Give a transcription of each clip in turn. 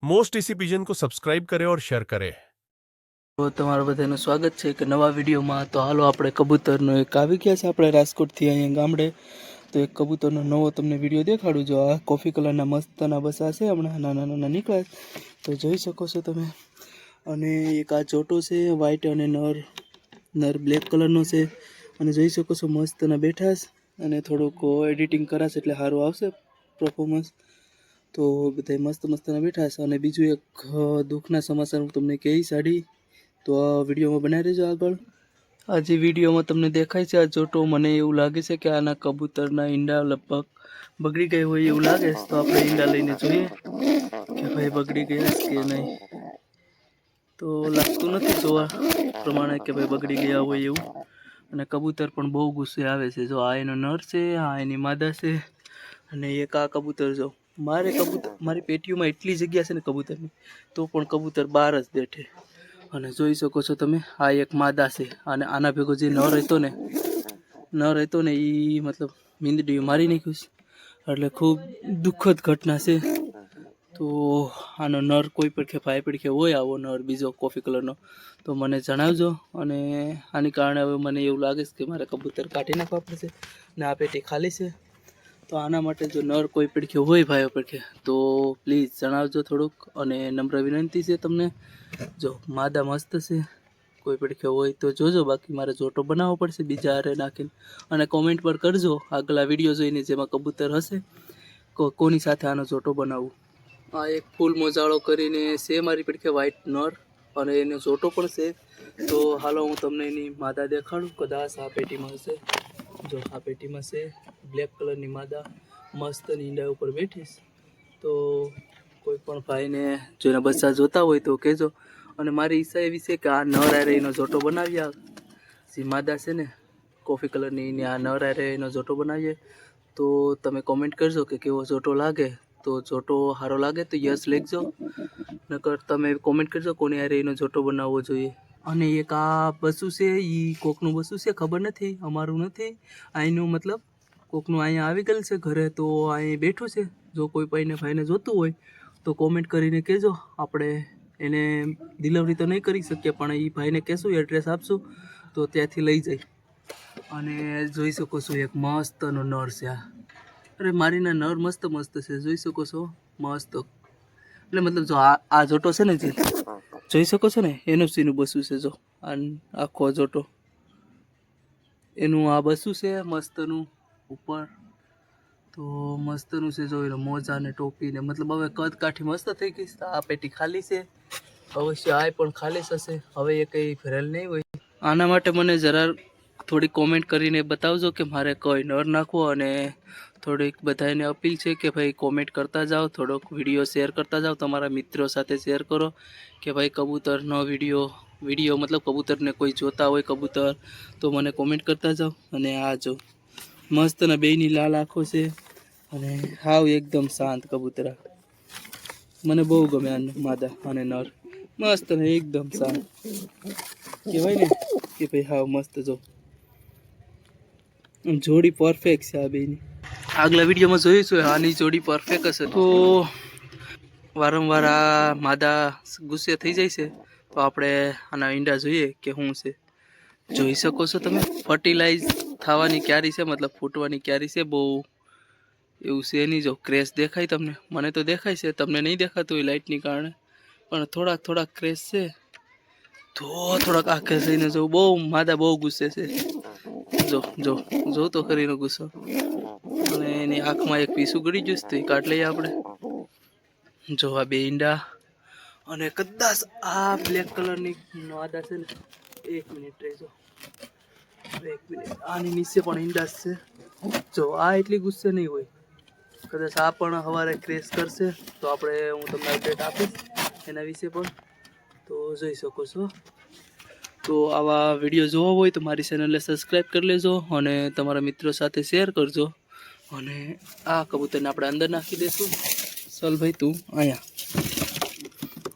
Most इसी pigeon को subscribe करें और शेयर करें। તો તમારું બધાનું સ્વાગત છે એક નવા વિડીયોમાં। તો હાલો આપણે કબૂતરનો એક આવી ગયા છે આપણે રાજકોટથી અહીંયા ગામડે। તો એક કબૂતરનો નવો તમને વિડીયો દેખાડું। જો આ કોફી કલરના મસ્તના બસા છે, હમણાં નાના નાના નીકળ્યા તો જોઈ શકો છો તમે। અને એક આ ચોટો છે વ્હાઈટ અને નર બ્લેક કલરનો છે અને જોઈ શકો છો મસ્તના બેઠા છે અને થોડુંક એડિટિંગ કરાશે એટલે સારું આવશે પરફોર્મન્સ। તો બધા મસ્ત મસ્તના બેઠા છે। અને બીજું એક દુઃખના સમાચાર હું તમને કહી સાડી, તો આ વિડીયોમાં બનાવી રહેજો આગળ। આ જે વિડીયોમાં તમને દેખાય છે આ જોટો, મને એવું લાગે છે કે આના કબૂતરના ઈંડા લગભગ બગડી ગયા હોય એવું લાગે છે। તો આપણે ઈંડા લઈને જોઈએ કે ભાઈ બગડી ગયા કે નહીં। તો લાગતું નથી જોવા પ્રમાણે કે ભાઈ બગડી ગયા હોય એવું। અને કબૂતર પણ બહુ ગુસ્સે આવે છે। જો આ એનો નર છે, આ એની માદા છે અને એક આ કબૂતર જો મારી પેટીઓમાં એટલી જગ્યા છે ને કબૂતરની, તો પણ કબૂતર બહાર જ બેઠે। અને જોઈ શકો છો તમે આ એક માદા છે અને આના ભેગો જે નર હતો ને એ મતલબ મીંદડીયું મારી નાખ્યું છે, એટલે ખૂબ દુઃખદ ઘટના છે। તો આનો નર કોઈ પડખે ભાઈ પડખે હોય આવો નર બીજો કોફી કલરનો તો મને જણાવજો। અને આની કારણે હવે મને એવું લાગે છે કે મારે કબૂતર કાઢી નાખવા પડશે ને આ પેટી ખાલી છે। તો આના માટે જો નર કોઈ પડખે હોય ભાઈઓ પડખે તો પ્લીઝ જણાવજો થોડુંક। અને નમ્ર વિનંતી છે તમને, જો માદા મસ્ત છે, કોઈ પડખે હોય તો જોજો, બાકી મારે જોટો બનાવવો પડશે બીજા હારે નાખીને। અને કોમેન્ટ પર કરજો આગલા વિડીયો જોઈને જેમાં કબૂતર હશે કોની સાથે આનો જોટો બનાવવું। આ એક ફૂલ મોજાળો કરીને છે મારી પડખે વ્હાઈટ નર અને એનો જોટો પણ છે। તો હાલો હું તમને એની માદા દેખાડું, કદાચ આ પેટીમાં હશે। જો આ પેટીમાં છે બ્લેક કલરની માદા, મસ્ત ઈંડા ઉપર બેઠીશ। તો કોઈ પણ ભાઈને જેના બચ્ચા જોતા હોય તો કહેજો। અને મારી ઈચ્છા એવી છે કે આ નર આરે એનો જોટો બનાવ્યા, જે માદા છે ને કોફી કલરની ને આ નર આરે એનો જોટો બનાવીએ। તો તમે કોમેન્ટ કરજો કે કેવો જોટો લાગે। તો જોટો સારો લાગે તો યસ લખજો, નકર તમે કોમેન્ટ કરજો કોની આરે એનો જોટો બનાવવો જોઈએ। અને એક આ બસું છે એ કોકનું બસું છે, ખબર નથી, અમારું નથી। અહીંનું મતલબ કોકનું અહીંયા આવી ગયેલ છે ઘરે, તો અહીં બેઠું છે। જો કોઈ ભાઈને જોતું હોય તો કોમેન્ટ કરીને કહેજો, આપણે એને ડિલિવરી તો નહીં કરી શકીએ પણ એ ભાઈને કહેશું, એડ્રેસ આપશું તો ત્યાંથી લઈ જાય। અને જોઈ શકો છો એક મસ્તનો નર છે આ, અરે મારીના નર મસ્ત છે, જોઈ શકો છો મસ્ત। એટલે મતલબ જો આ જોટો છે ને જે જોઈ શકો છો ને એનું સીનું બસું છે। જો આ આખો જોટો એનું આ બસું છે મસ્તનું ઉપર, તો મસ્તનું છે। જોઈ લો મોજા ને ટોપી ને, મતલબ હવે કદ કાઠી મસ્ત થઈ ગઈ। આ પેટી ખાલી છે, અવશ્ય આ પણ ખાલી હશે, હવે એ કંઈ ભરેલ નહીં હોય। આના માટે મને જરા થોડી કોમેન્ટ કરીને બતાવજો કે મારે કઈ નર નાખવો। અને થોડીક બધાને અપીલ છે કે ભાઈ કોમેન્ટ કરતા જાઓ, થોડોક વિડીયો શેર કરતા જાઓ, તમારા મિત્રો સાથે શેર કરો કે ભાઈ કબૂતરનો વિડીયો મતલબ કબૂતરને કોઈ જોતા હોય કબૂતર તો મને કોમેન્ટ કરતા જાઓ। અને આ જો મસ્તના બેયની લાલ આંખો છે અને હાવ એકદમ શાંત કબૂતરા, મને બહુ ગમે આ માદા અને નર, મસ્ત ને એકદમ શાંત કહેવાય ને કે ભાઈ હાવ મસ્ત। જો જોડી પરફેક્ટ છે આ બેની, આગલા વિડીયોમાં જોઈશું આની જોડી પરફેક્ટ હશે। તો વારંવાર આ માદા ગુસ્સે થઈ જાય છે તો આપણે આના ઈંડા જોઈએ કે શું છે। જોઈ શકો છો તમે ફર્ટિલાઇઝ થવાની ક્યારી છે, મતલબ ફૂટવાની ક્યારી છે, બહુ એવું છે નહીં। જો ક્રેશ દેખાય તમને, મને તો દેખાય છે, તમને નહીં દેખાતું હોય લાઇટની કારણે, પણ થોડાક ક્રેશ છે। તો થોડાક આંખે થઈને જો બહુ માદા બહુ ગુસ્સે છે। જો તો ખરીનો ગુસ્સો, અને એની આંખમાં એક પીસું ગળી ગયું તો એ કાઢ લઈએ આપણે। જો આ બે ઈંડા અને કદાચ આ બ્લેક કલરની માદા છે ને, એક મિનિટ રહેજો, આની નીચે પણ ઈંડા છે। જો આ એટલી ગુસ્સે નહીં હોય, કદાચ આ પણ સવારે ક્રેશ કરશે તો હું તમને અપડેટ આપીશ એના વિશે પણ, તો જોઈ શકો છો। તો આવા વિડીયો જોવા હોય તો મારી ચેનલને સબસ્ક્રાઈબ કરી લેજો અને તમારા મિત્રો સાથે શેર કરજો। અને આ કબૂતરને આપણે અંદર નાખી દઈશું। ચાલ ભાઈ તું અહીંયા,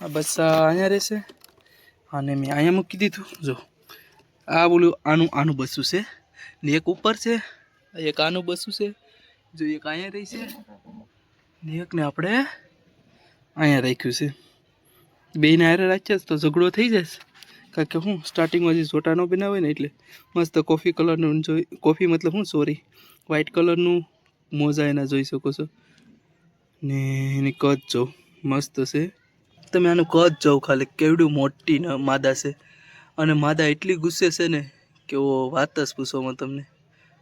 આ બચ્ચા અહીંયા રહેશે અને મેં અહીંયા મૂકી દીધું। જો આ બોલું આનું બચ્ચું છે ને એક ઉપર છે, એક આનું બચ્ચું છે, જો એક અહીંયા રહી છે ને એકને આપણે અહીંયા રાખ્યું છે. બેયને હારે રાખ્યા છે તો ઝઘડો થઈ જશે. કારણ કે હું સ્ટાર્ટિંગમાં જે જોટા ન બનાવે ને એટલે મસ્ત કોફી કલરનું જોઈ, કોફી મતલબ હું સોરી વ્હાઇટ કલરનું મોજા એના જોઈ શકો છો. ને એની કદ જો મસ્ત છે. તમે આનું કદ જાઓ ખાલી કેવડું મોટી માદા છે. અને માદા એટલી ગુસ્સે છે ને કે ઓ વાત જ પૂછોમાં તમને.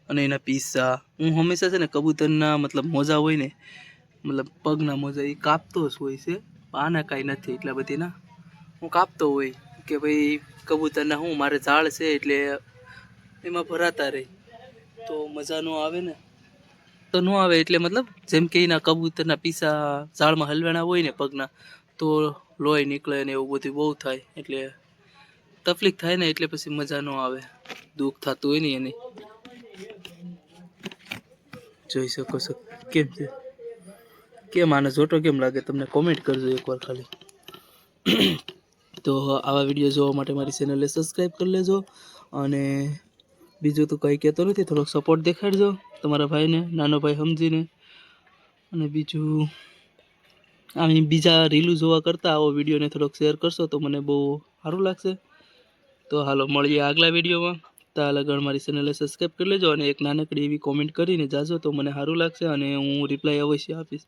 અને એના પીસા હું હંમેશા છે ને કબૂતરના મતલબ મોજા હોય ને, મતલબ પગના મોજા એ કાપતો જ હોય છે. આના કાંઈ નથી એટલા બધી ના. હું કાપતો હોય કે ભાઈ કબૂતરના હું મારે ઝાડ છે એટલે એમાં ભરાતા રહે તો મજા ન આવે ને. તો ન આવે એટલે મતલબ જેમ કે એના કબૂતરના પીસા ઝાડમાં હલવાના હોય ને પગના તો લોહી નીકળે ને એવું બધું બહુ થાય એટલે તકલીફ થાય ને એટલે પછી મજા ન આવે, દુઃખ થતું હોય ને એની. જોઈ શકો છો કેમ છે, કેમ આને જોટો કેમ લાગે તમને કોમેન્ટ કરજો એકવાર ખાલી. તો આવા વિડીયો જોવા માટે મારી ચેનલને સબસ્ક્રાઈબ કરી લેજો. અને બીજું તો કંઈ કહેતો નથી, થોડોક સપોર્ટ દેખાડજો તમારા ભાઈને, નાનો ભાઈ સમજીને. અને બીજું આમ બીજા રીલું જોવા કરતાં આવો વિડીયોને થોડોક શેર કરશો તો મને બહુ સારું લાગશે. તો હાલો મળીએ આગલા વિડીયોમાં. ત્યાં લગન મારી ચેનલને સબસ્ક્રાઈબ કરી લેજો અને એક નાનકડી એવી કોમેન્ટ કરીને જાજો તો મને સારું લાગશે અને હું રિપ્લાય અવશ્ય આપીશ.